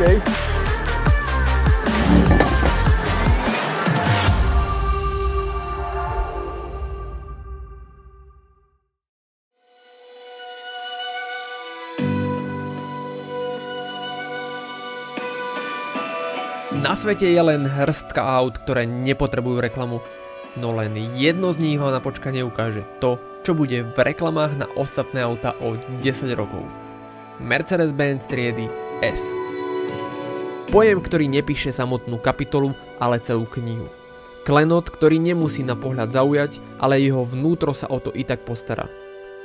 OK. Na svete je len hrstka aut, ktoré nepotrebujú reklamu, no len jedno z nich vám na počkanie ukáže to, čo bude v reklamách na ostatné auta o 10 rokov. Mercedes-Benz triedy S. Pojem, ktorý nepíše samotnú kapitolu, ale celú knihu. Klenot, ktorý nemusí na pohľad zaujať, ale jeho vnútro sa o to i tak postará.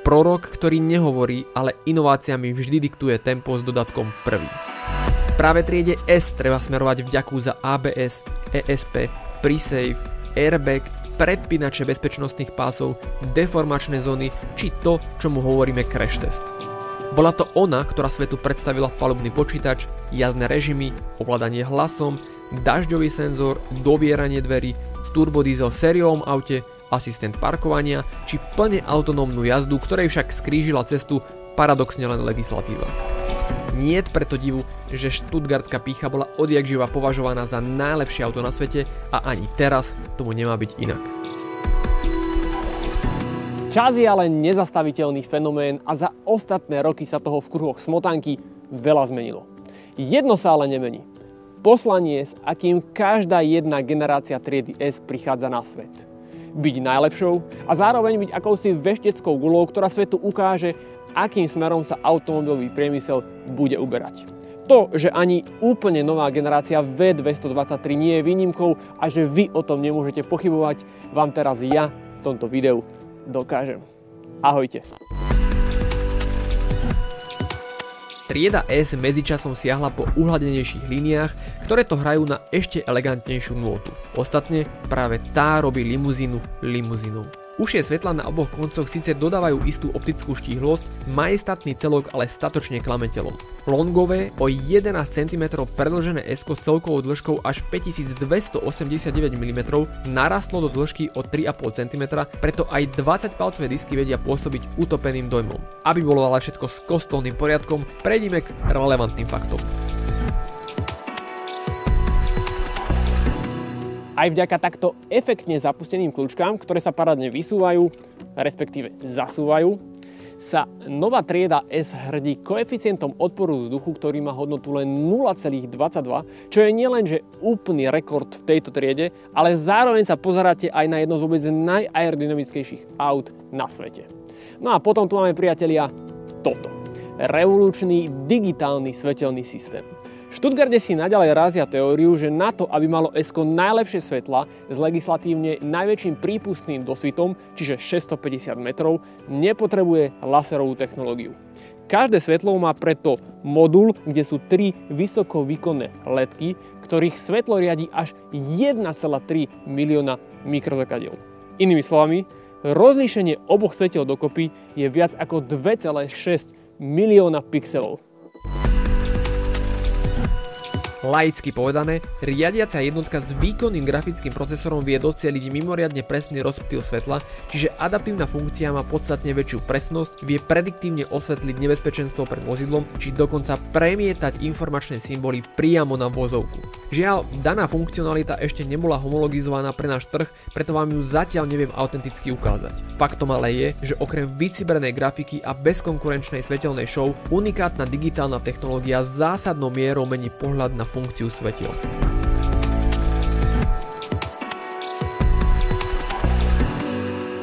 Prorok, ktorý nehovorí, ale inováciami vždy diktuje tempo s dodatkom prvý. Práve triede S treba smerovať vďaku za ABS, ESP, Pre-Save, airbag, predpínače bezpečnostných pásov, deformačné zóny či to, čomu hovoríme crash test. Bola to ona, ktorá svetu predstavila palubný počítač, jazdné režimy, ovládanie hlasom, dažďový senzor, dovieranie dverí, turbodiesel v sériovom aute, asistent parkovania či plne autonómnu jazdu, ktorej však skrížila cestu paradoxne len legislatíva. Niet preto divu, že štutgartská pýcha bola odjakživa považovaná za najlepšie auto na svete a ani teraz tomu nemá byť inak. Čas je ale nezastaviteľný fenomén a za ostatné roky sa toho v kruhoch smotanky veľa zmenilo. Jedno sa ale nemení. Poslanie, s akým každá jedna generácia triedy S prichádza na svet. Byť najlepšou a zároveň byť akousi vešteckou guľou, ktorá svetu ukáže, akým smerom sa automobilový priemysel bude uberať. To, že ani úplne nová generácia V223 nie je výnimkou a že vy o tom nemôžete pochybovať, vám teraz ja v tomto videu dokážem. Ahojte. Trieda S medzičasom siahla po uhladenejších líniách, ktoré to hrajú na ešte elegantnejšiu nôtu. Ostatne práve tá robí limuzínu limuzínou. Ušie svetlá na oboch koncoch síce dodávajú istú optickú štíhlosť, majestátny celok ale statočne klame telom. Longové o 11 cm predĺžené S-ko s celkovou dĺžkou až 5289 mm narastlo do dĺžky o 3,5 cm, preto aj 20-palcové disky vedia pôsobiť utopeným dojmom. Aby bolo ale všetko s kostolným poriadkom, prejdime k relevantným faktom. Aj vďaka takto efektne zapusteným kľúčkám, ktoré sa parádne vysúvajú, respektíve zasúvajú, sa nová trieda S hrdí koeficientom odporu vzduchu, ktorý má hodnotu len 0,22, čo je nielenže úplný rekord v tejto triede, ale zároveň sa pozeráte aj na jedno z vôbec najaerodynamickejších aut na svete. No a potom tu máme, priatelia, toto. Revolučný digitálny svetelný systém. V Stuttgarte si naďalej rázia teóriu, že na to, aby malo S-ko najlepšie svetla s legislatívne najväčším prípustným dosvitom, čiže 650 metrov, nepotrebuje laserovú technológiu. Každé svetlo má preto modul, kde sú 3 vysokovýkonné ledky, ktorých svetlo riadi až 1,3 milióna mikrozrkadiel. Inými slovami, rozlíšenie oboch svetiel dokopy je viac ako 2,6 milióna pixelov. Laicky povedané, riadiaca jednotka s výkonným grafickým procesorom vie docieliť mimoriadne presný rozptyl svetla, čiže adaptívna funkcia má podstatne väčšiu presnosť, vie prediktívne osvetliť nebezpečenstvo pred vozidlom, či dokonca premietať informačné symboly priamo na vozovku. Žiaľ, daná funkcionalita ešte nebola homologizovaná pre náš trh, preto vám ju zatiaľ neviem autenticky ukázať. Faktom ale je, že okrem vycibranej grafiky a bezkonkurenčnej svetelnej show, unikátna digitálna technológia zásadnou mierou mení pohľad na funkciu svetiel.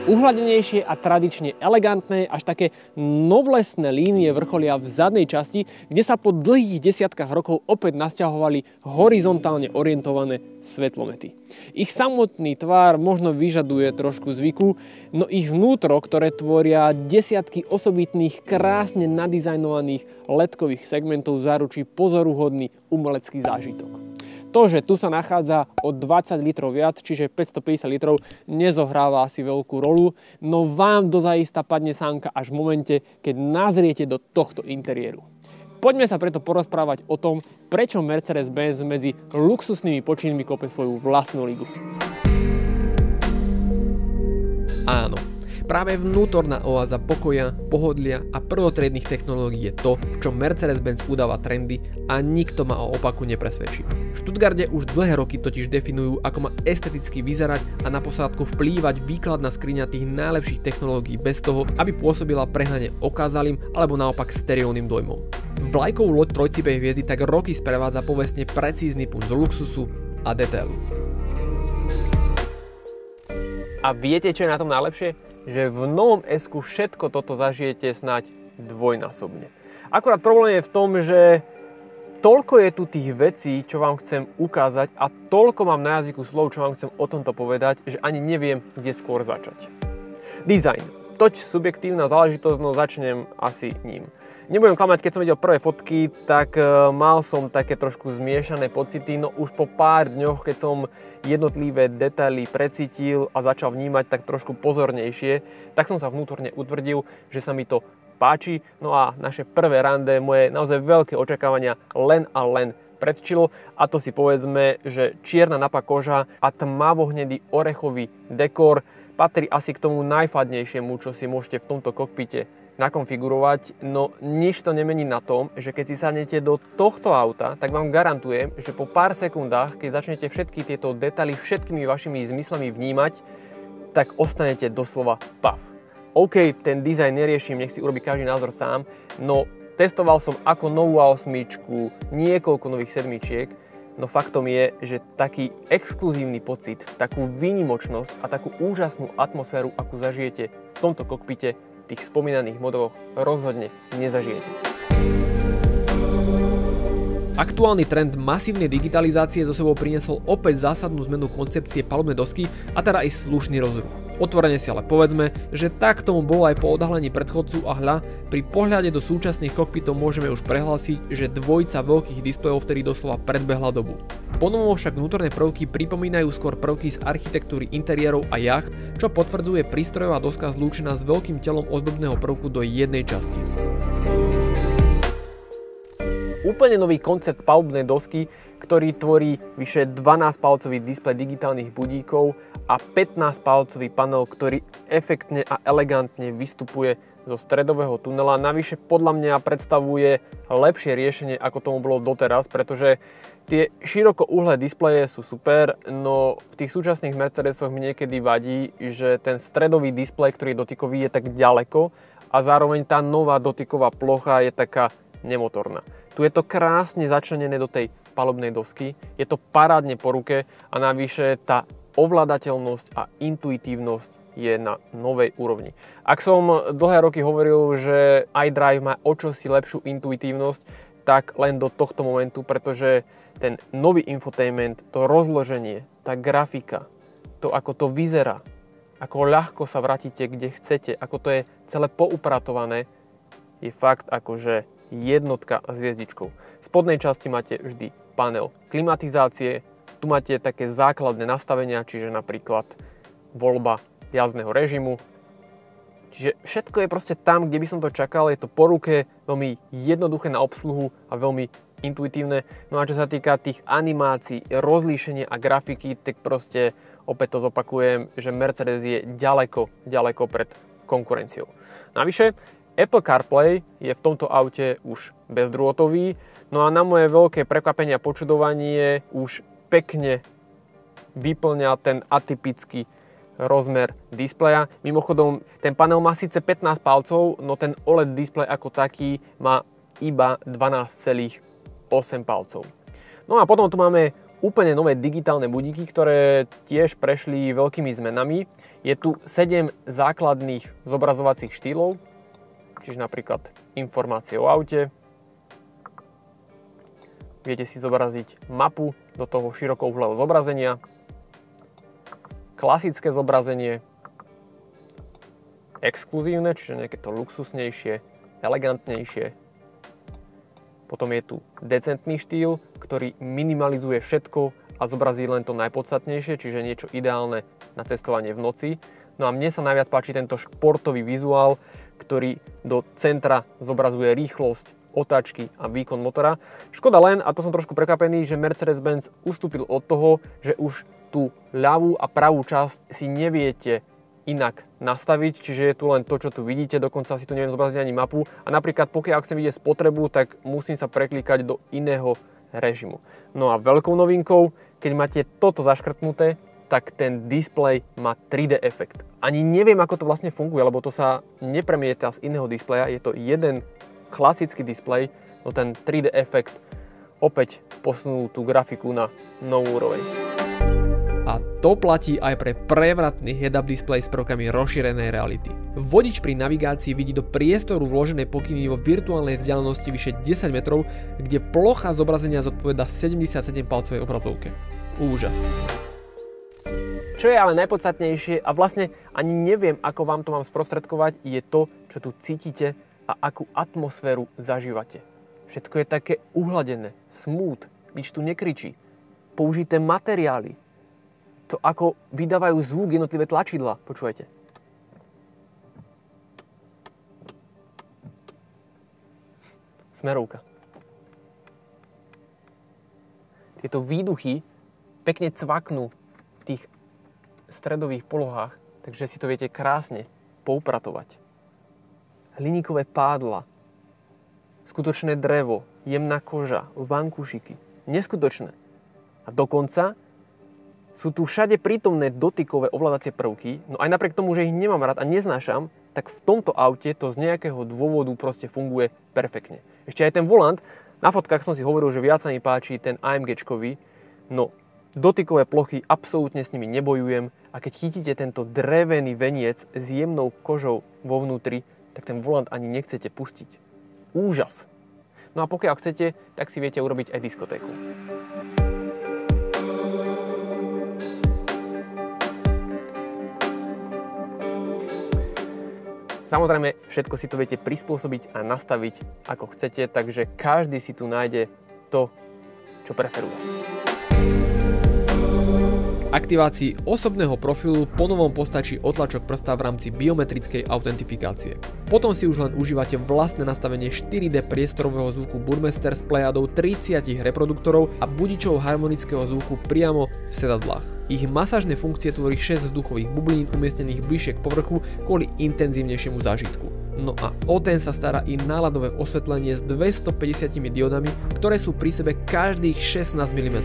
Uhladenejšie a tradične elegantné, až také noblesné línie vrcholia v zadnej časti, kde sa po dlhých desiatkách rokov opäť nasťahovali horizontálne orientované svetlomety. Ich samotný tvár možno vyžaduje trošku zvyku, no ich vnútro, ktoré tvoria desiatky osobitných, krásne nadizajnovaných ledkových segmentov, zaručí pozoruhodný umelecký zážitok. To, že tu sa nachádza o 20 litrov viac, čiže 550 litrov, nezohráva asi veľkú rolu, no vám dozaista padne sánka až v momente, keď nazriete do tohto interiéru. Poďme sa preto porozprávať o tom, prečo Mercedes-Benz medzi luxusnými počinmi kope svoju vlastnú ligu. Áno. Práve vnútorná oáza pokoja, pohodlia a prvotriednych technológií je to, v čom Mercedes-Benz udáva trendy a nikto ma o opaku nepresvedčí. V Stuttgarte už dlhé roky totiž definujú, ako má esteticky vyzerať a na posádku vplývať výkladná skriňa tých najlepších technológií bez toho, aby pôsobila prehnane okázalým alebo naopak stereónnym dojmom. Vlajkovú loď trojcípej hviezdy tak roky sprevádza povestne precízny punc luxusu a detailu. A viete, čo je na tom najlepšie? Že v novom S-ku všetko toto zažijete snáď dvojnásobne. Akurát problém je v tom, že toľko je tu tých vecí, čo vám chcem ukázať a toľko mám na jazyku slov, čo vám chcem o tomto povedať, že ani neviem, kde skôr začať. Dizajn. Toť subjektívna záležitosť, no začnem asi ním. Nebudem klamať, keď som videl prvé fotky, tak mal som také trošku zmiešané pocity, no už po pár dňoch, keď som jednotlivé detaily precítil a začal vnímať tak trošku pozornejšie, tak som sa vnútorne utvrdil, že sa mi to páči. No a naše prvé rande, moje naozaj veľké očakávania len a len predčilo, a to si povedzme, že čierna napa koža a tmavohnedý orechový dekor patrí asi k tomu najfadnejšiemu, čo si môžete v tomto kokpite nakonfigurovať, no nič to nemení na tom, že keď si sadnete do tohto auta, tak vám garantujem, že po pár sekundách, keď začnete všetky tieto detaily všetkými vašimi zmyslami vnímať, tak ostanete doslova pav. OK, ten dizajn neriešim, nech si urobí každý názor sám, no testoval som ako novú A8, niekoľko nových sedmičiek, no faktom je, že taký exkluzívny pocit, takú výnimočnosť a takú úžasnú atmosféru, akú zažijete v tomto kokpite, v tých spomínaných modeloch rozhodne nezažijete. Aktuálny trend masívnej digitalizácie zo sebou priniesol opäť zásadnú zmenu koncepcie palubnej dosky a teda aj slušný rozruch. Otvorene si ale povedzme, že tak tomu bolo aj po odhalení predchodcu a hľa, pri pohľade do súčasných kokpitov môžeme už prehlásiť, že dvojica veľkých displejov vtedy doslova predbehla dobu. Ponovom však vnútorné prvky pripomínajú skôr prvky z architektúry interiérov a jacht, čo potvrdzuje prístrojová doska zlúčená s veľkým telom ozdobného prvku do jednej časti. Úplne nový koncept palubnej dosky, ktorý tvorí vyše 12-palcový displej digitálnych budíkov a 15-palcový panel, ktorý efektne a elegantne vystupuje zo stredového tunela. Navyše podľa mňa predstavuje lepšie riešenie, ako tomu bolo doteraz, pretože tie širokouhlé displeje sú super, no v tých súčasných Mercedesoch mi niekedy vadí, že ten stredový displej, ktorý je dotykový, je tak ďaleko a zároveň tá nová dotyková plocha je taká nemotorná. Tu je to krásne začlenené do tej palubnej dosky, je to parádne po ruke a navyše tá ovládateľnosť a intuitívnosť je na novej úrovni. Ak som dlhé roky hovoril, že iDrive má o čosi lepšiu intuitívnosť, tak len do tohto momentu, pretože ten nový infotainment, to rozloženie, tá grafika, to ako to vyzerá, ako ľahko sa vrátite kde chcete, ako to je celé poupratované, je fakt akože jednotka s hviezdičkou. V spodnej časti máte vždy panel klimatizácie, tu máte také základné nastavenia, čiže napríklad voľba jazdného režimu. Čiže všetko je proste tam, kde by som to čakal, je to po ruke, veľmi jednoduché na obsluhu a veľmi intuitívne. No a čo sa týka tých animácií, rozlíšenia a grafiky, tak proste opäť to zopakujem, že Mercedes je ďaleko pred konkurenciou. Navyše, Apple CarPlay je v tomto aute už bezdrôtový, no a na moje veľké prekvapenie a počudovanie už pekne vyplňa ten atypický rozmer displeja. Mimochodom, ten panel má síce 15 palcov, no ten OLED displej ako taký má iba 12,8 palcov. No a potom tu máme úplne nové digitálne budíky, ktoré tiež prešli veľkými zmenami. Je tu 7 základných zobrazovacích štýlov, čiže napríklad informácie o aute. Viete si zobraziť mapu do toho širokouhlého zobrazenia. Klasické zobrazenie. Exkluzívne, čiže nejaké to luxusnejšie, elegantnejšie. Potom je tu decentný štýl, ktorý minimalizuje všetko a zobrazí len to najpodstatnejšie, čiže niečo ideálne na cestovanie v noci. No a mne sa najviac páči tento športový vizuál, ktorý do centra zobrazuje rýchlosť, otáčky a výkon motora. Škoda len, a to som trošku prekvapený, že Mercedes-Benz ustúpil od toho, že už tú ľavú a pravú časť si neviete inak nastaviť, čiže je tu len to, čo tu vidíte, dokonca si tu neviem zobraziť ani mapu a napríklad pokiaľ chcem vidieť spotrebu, tak musím sa preklikať do iného režimu. No a veľkou novinkou, keď máte toto zaškrtnuté, tak ten displej má 3D efekt. Ani neviem, ako to vlastne funguje, lebo to sa nepremieta z iného displeja, je to jeden klasický displej, no ten 3D efekt opäť posunul tú grafiku na novú úroveň. A to platí aj pre prevratný head-up display s prvkami rozšírenej reality. Vodič pri navigácii vidí do priestoru vloženej pokyny vo virtuálnej vzdialenosti vyše 10 metrov, kde plocha zobrazenia zodpovedá 77-palcovej obrazovke. Úžas. Čo je ale najpodstatnejšie a vlastne ani neviem, ako vám to mám sprostredkovať, je to, čo tu cítite a akú atmosféru zažívate. Všetko je také uhladené, smooth, nič tu nekričí. Použité materiály, to ako vydávajú zvuk jednotlivé tlačidlá, počujete. Smerovka. Tieto výduchy pekne cvaknú v tých stredových polohách, takže si to viete krásne poupratovať. Hliníkové pádla, skutočné drevo, jemná koža, vankušiky. Neskutočné. A dokonca sú tu všade prítomné dotykové ovládacie prvky, no aj napriek tomu, že ich nemám rád a neznášam, tak v tomto aute to z nejakého dôvodu proste funguje perfektne. Ešte aj ten volant, na fotkách som si hovoril, že viac sa mi páči ten AMG-čkový, no dotykové plochy absolútne s nimi nebojujem a keď chytíte tento drevený veniec s jemnou kožou vo vnútri, tak ten volant ani nechcete pustiť. Úžas! No a pokiaľ chcete, tak si viete urobiť aj diskotéku. Samozrejme, všetko si to viete prispôsobiť a nastaviť ako chcete, takže každý si tu nájde to, čo preferuje. K aktivácii osobného profilu ponovom postačí otlačok prsta v rámci biometrickej autentifikácie. Potom si už len užívate vlastné nastavenie 4D priestorového zvuku Burmester s plejadou 30 reproduktorov a budičov harmonického zvuku priamo v sedadlách. Ich masážne funkcie tvorí 6 vzduchových bublín umiestnených bližšie k povrchu kvôli intenzívnejšiemu zážitku. No a o ten sa stará i náladové osvetlenie s 250 diodami, ktoré sú pri sebe každých 16 mm.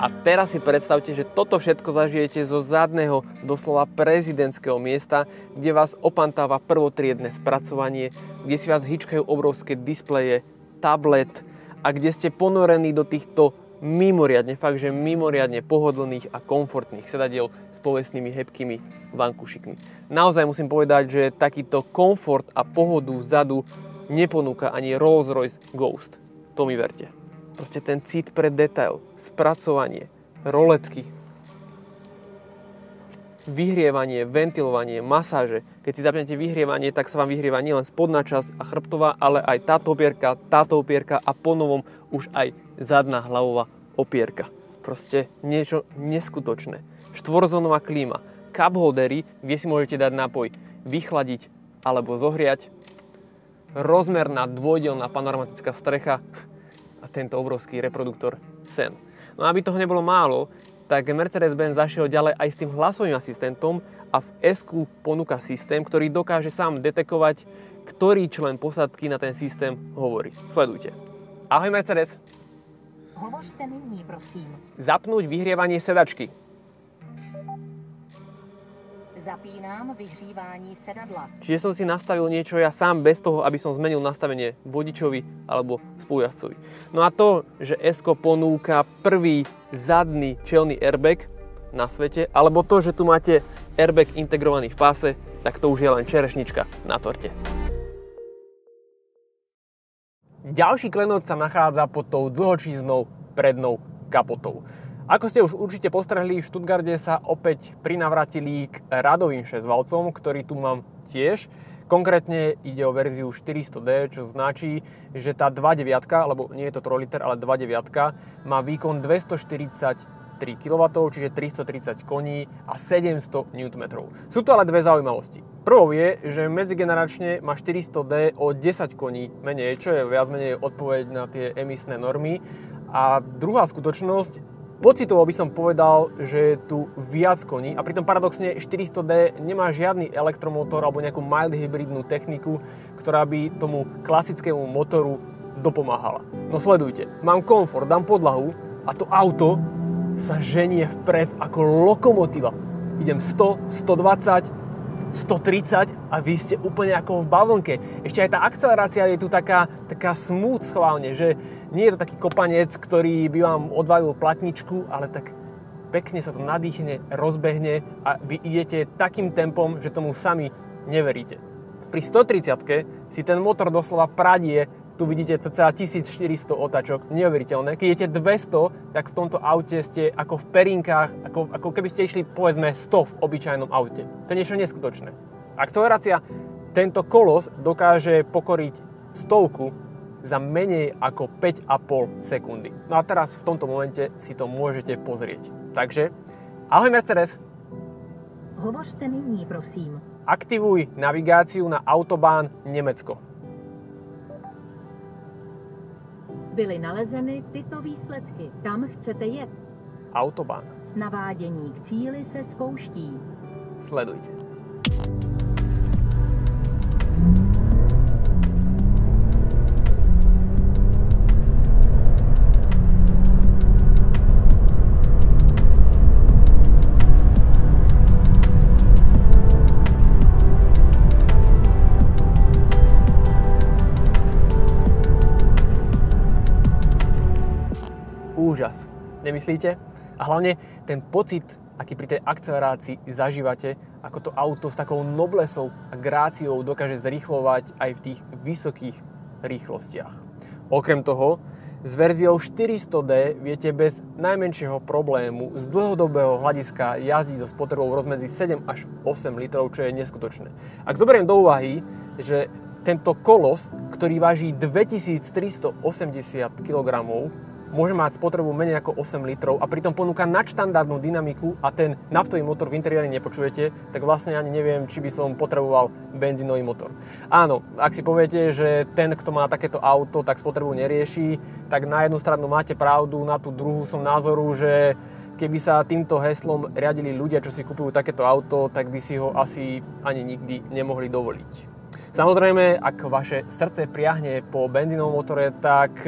A teraz si predstavte, že toto všetko zažijete zo zadného, doslova prezidentského miesta, kde vás opantáva prvotriedne spracovanie, kde si vás hýčkajú obrovské displeje, tablet a kde ste ponorení do týchto mimoriadne, fakt, že mimoriadne pohodlných a komfortných sedadiel s povestnými hebkými vankušikmi. Naozaj musím povedať, že takýto komfort a pohodu vzadu neponúka ani Rolls-Royce Ghost. To mi verte. Proste ten cit pre detail, spracovanie, roletky, vyhrievanie, ventilovanie, masáže. Keď si zapnete vyhrievanie, tak sa vám vyhrieva nielen spodná časť a chrbtová, ale aj táto opierka a ponovom už aj zadná hlavová opierka. Proste niečo neskutočné. Štvorzónová klíma, cup holdery, kde si môžete dať nápoj vychladiť alebo zohriať, rozmerná dvojdelná panoramatická strecha a tento obrovský reproduktor Sen. No aby toho nebolo málo, tak Mercedes-Benz zašiel ďalej aj s tým hlasovým asistentom a v S-ku ponúka systém, ktorý dokáže sám detekovať, ktorý člen posádky na ten systém hovorí. Sledujte. Ahoj Mercedes. Hovořte nyní, prosím. Zapnúť vyhrievanie sedačky. Zapínám vyhřívání sedadla. Čiže som si nastavil niečo ja sám bez toho, aby som zmenil nastavenie vodičovi alebo spolujazdcovi. No a to, že S-ko ponúka prvý zadný čelný airbag na svete, alebo to, že tu máte airbag integrovaný v páse, tak to už je len čerešnička na torte. Ďalší klenot sa nachádza pod tou dlhočíznou prednou kapotou. Ako ste už určite postrehli, v Stuttgarte sa opäť prinavratili k radovým 6-valcom, ktorý tu mám tiež. Konkrétne ide o verziu 400D, čo značí, že tá 2.9, alebo nie je to 3 liter, ale 2.9, má výkon 243 kW, čiže 330 koní a 700 Nm. Sú to ale dve zaujímavosti. Prvou je, že medzigeneračne má 400D o 10 koní menej, čo je viac menej odpoveď na tie emisné normy. A druhá skutočnosť, Pocitovo by som povedal, že je tu viac koní a pritom paradoxne 400D nemá žiadny elektromotor alebo nejakú mild hybridnú techniku, ktorá by tomu klasickému motoru dopomáhala. No sledujte, mám komfort, dám podlahu a to auto sa ženie vpred ako lokomotíva. Idem 100, 120, 130 a vy ste úplne ako v bavlnke. Ešte aj tá akcelerácia je tu taká smooth schválne, že nie je to taký kopanec, ktorý by vám odvalil platničku, ale tak pekne sa to nadýchne, rozbehne a vy idete takým tempom, že tomu sami neveríte. Pri 130-ke si ten motor doslova pradie, tu vidíte cca 1400 otáčok, neuveriteľné. Keď idete 200, tak v tomto aute ste ako v perinkách, ako keby ste išli povedzme 100 v obyčajnom aute. To je niečo neskutočné. Akcelerácia, tento kolos dokáže pokoriť 100 za menej ako 5,5 sekundy. No a teraz v tomto momente si to môžete pozrieť. Takže, ahoj Mercedes. Hovořte nyní, prosím. Aktivuj navigáciu na Autobahn Nemecko. Byly nalezeny tyto výsledky. Kam chcete jet? Autobahn. Navádění k cíli se spouští. Sledujte. Úžas, nemyslíte? A hlavne ten pocit, aký pri tej akcelerácii zažívate, ako to auto s takou noblesou a gráciou dokáže zrýchlovať aj v tých vysokých rýchlostiach. Okrem toho, s verziou 400D viete bez najmenšieho problému z dlhodobého hľadiska jazdiť so spotrebou v rozmedzi 7 až 8 litrov, čo je neskutočné. Ak zoberiem do úvahy, že tento kolos, ktorý váži 2380 kg, môže mať spotrebu menej ako 8 litrov a pritom ponúka nadštandardnú dynamiku a ten naftový motor v interiéri nepočujete, tak vlastne ani neviem, či by som potreboval benzínový motor. Áno, ak si poviete, že ten, kto má takéto auto, tak spotrebu nerieši, tak na jednu stranu máte pravdu, na tú druhú som názoru, že keby sa týmto heslom riadili ľudia, čo si kupujú takéto auto, tak by si ho asi ani nikdy nemohli dovoliť. Samozrejme, ak vaše srdce priahne po benzínovom motore, tak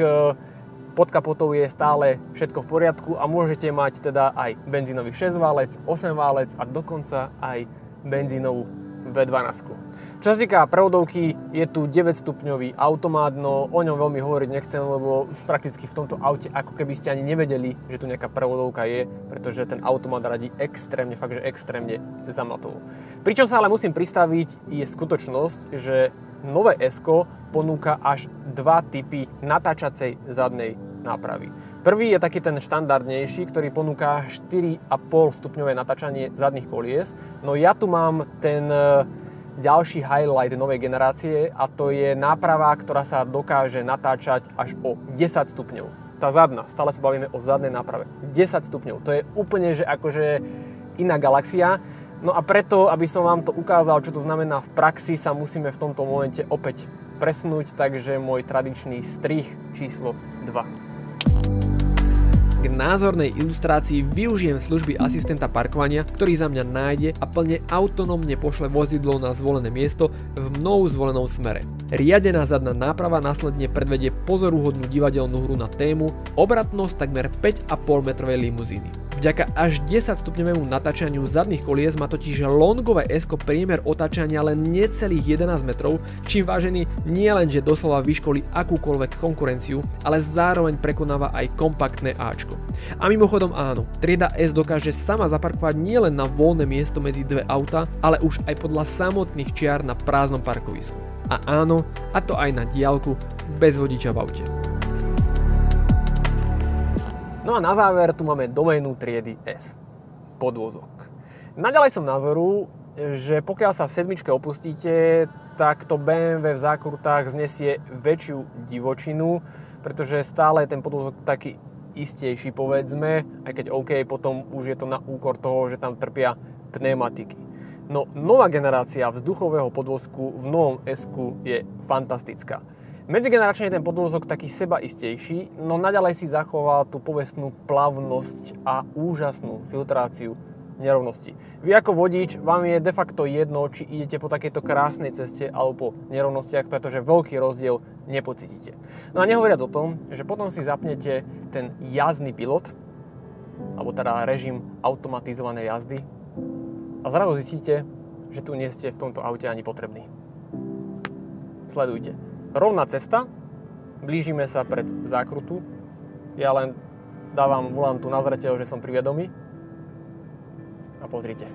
pod kapotou je stále všetko v poriadku a môžete mať teda aj benzínový 6-válec, 8-válec a dokonca aj benzínovú V12. Čo sa týka prevodovky, je tu 9-stupňový automat, no o ňom veľmi hovoriť nechcem, lebo prakticky v tomto aute ako keby ste ani nevedeli, že tu nejaká prevodovka je, pretože ten automat radí extrémne, fakt že extrémne zamatovo. Pričom sa ale musím pristaviť, je skutočnosť, že nové S-ko ponúka až dva typy natáčacej zadnej nápravy. Prvý je taký ten štandardnejší, ktorý ponúka 4,5 stupňové natáčanie zadných kolies. No ja tu mám ten ďalší highlight novej generácie a to je náprava, ktorá sa dokáže natáčať až o 10 stupňov. Tá zadná, stále sa bavíme o zadnej náprave. 10 stupňov, to je úplne že akože iná galaxia. No a preto, aby som vám to ukázal, čo to znamená v praxi, sa musíme v tomto momente opäť presnúť, takže môj tradičný strih číslo 2. K názornej ilustrácii využijem služby asistenta parkovania, ktorý za mňa nájde a plne autonómne pošle vozidlo na zvolené miesto v mnou zvolenom smere. Riadená zadná náprava následne predvedie pozoruhodnú divadelnú hru na tému obratnosť takmer 5,5 metrovej limuzíny. Vďaka až 10 stupňovému natáčaniu zadných kolies má totiž longové S-ko priemer otáčania len necelých 11 metrov, čím vážený nie len, že doslova vyškolí akúkoľvek konkurenciu, ale zároveň prekonáva aj kompaktné Ačko. A mimochodom áno, trieda S dokáže sama zaparkovať nielen na voľné miesto medzi dve auta, ale už aj podľa samotných čiar na prázdnom parkovisku. A áno, a to aj na diaľku, bez vodiča v aute. No a na záver tu máme doménu triedy S. Podvozok. Naďalej som názoru, že pokiaľ sa v sedmičke opustíte, tak to BMW v zákrutách znesie väčšiu divočinu, pretože stále je ten podvozok taký istejší, povedzme, aj keď OK, potom už je to na úkor toho, že tam trpia pneumatiky. No nová generácia vzduchového podvozku v novom S-ku je fantastická. Medzigeneračne je ten podvozok taký sebaistejší, no naďalej si zachoval tú povestnú plavnosť a úžasnú filtráciu nerovností. Vy ako vodič, vám je de facto jedno, či idete po takejto krásnej ceste alebo po nerovnostiach, pretože veľký rozdiel nepocítite. No a nehovoriac o tom, že potom si zapnete ten jazdný pilot, alebo teda režim automatizovanej jazdy a zrazu zistíte, že tu nie ste v tomto aute ani potrební. Sledujte. Rovná cesta, blížime sa pred zákrutu, ja len dávam volantu na zreteľ, že som pri vedomí a pozrite.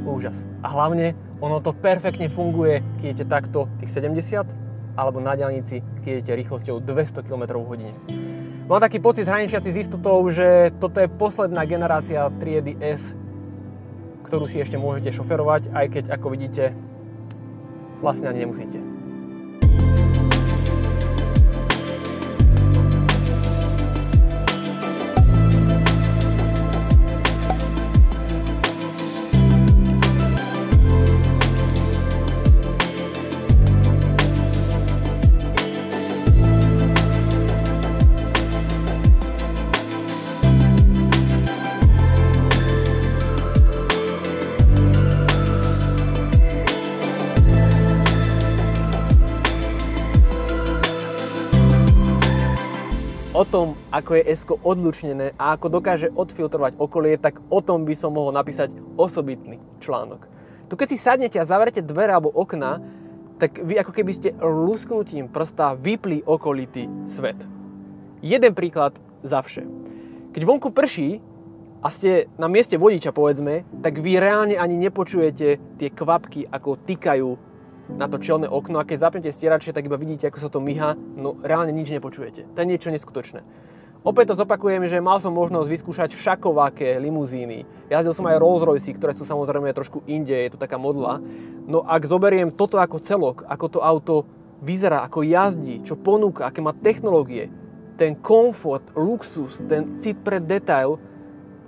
Úžas. A hlavne, ono to perfektne funguje, keď idete takto tých 70 alebo na diaľnici, keď idete rýchlosťou 200 km/h. Mám taký pocit hraničiaci s istotou, že toto je posledná generácia triedy S, ktorú si ešte môžete šoferovať, aj keď, ako vidíte, vlastne ani nemusíte. O tom, ako je S-ko odlučnené a ako dokáže odfiltrovať okolie, tak o tom by som mohol napísať osobitný článok. Tu keď si sadnete a zavrete dvere alebo okna, tak vy ako keby ste lusknutím prsta vypli okolitý svet. Jeden príklad za vše. Keď vonku prší a ste na mieste vodiča, povedzme, tak vy reálne ani nepočujete tie kvapky, ako týkajú na to čelné okno, a keď zapnete stierače, tak iba vidíte, ako sa to myhá, no reálne nič nepočujete. To je niečo neskutočné. Opäť to zopakujem, že mal som možnosť vyskúšať všakovaké limuzíny. Jazdil som aj Rolls Royce, ktoré sú samozrejme trošku inde, je to taká modla. No ak zoberiem toto ako celok, ako to auto vyzerá, ako jazdí, čo ponúka, aké má technológie, ten komfort, luxus, ten cit pre detail,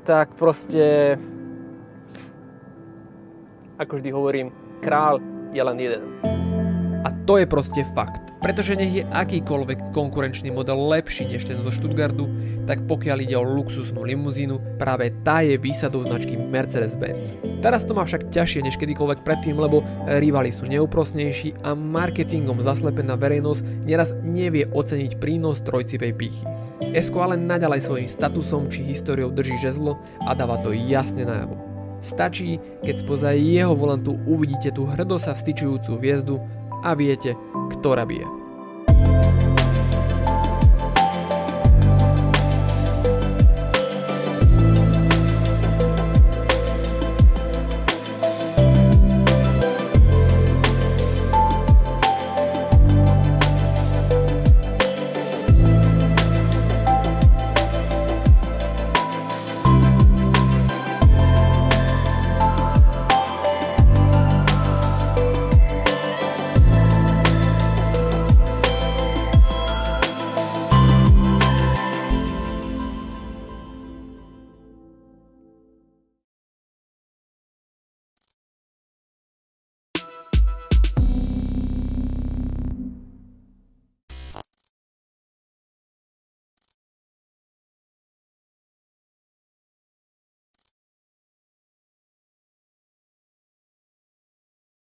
tak proste, ako vždy hovorím, kráľ je len jeden. A to je proste fakt. Pretože nech je akýkoľvek konkurenčný model lepší než ten zo Stuttgartu, tak pokiaľ ide o luxusnú limuzínu, práve tá je výsadou značky Mercedes-Benz. Teraz to má však ťažšie než kedykoľvek predtým, lebo rivali sú neúprosnejší a marketingom zaslepená verejnosť neraz nevie oceniť prínos trojcipej pýchy. S-ko ale naďalej svojím statusom či históriou drží žezlo a dáva to jasne najavo. Stačí, keď spoza jeho volantu uvidíte tú hrdo sa vstyčujúcu hviezdu a viete, ktorá bije.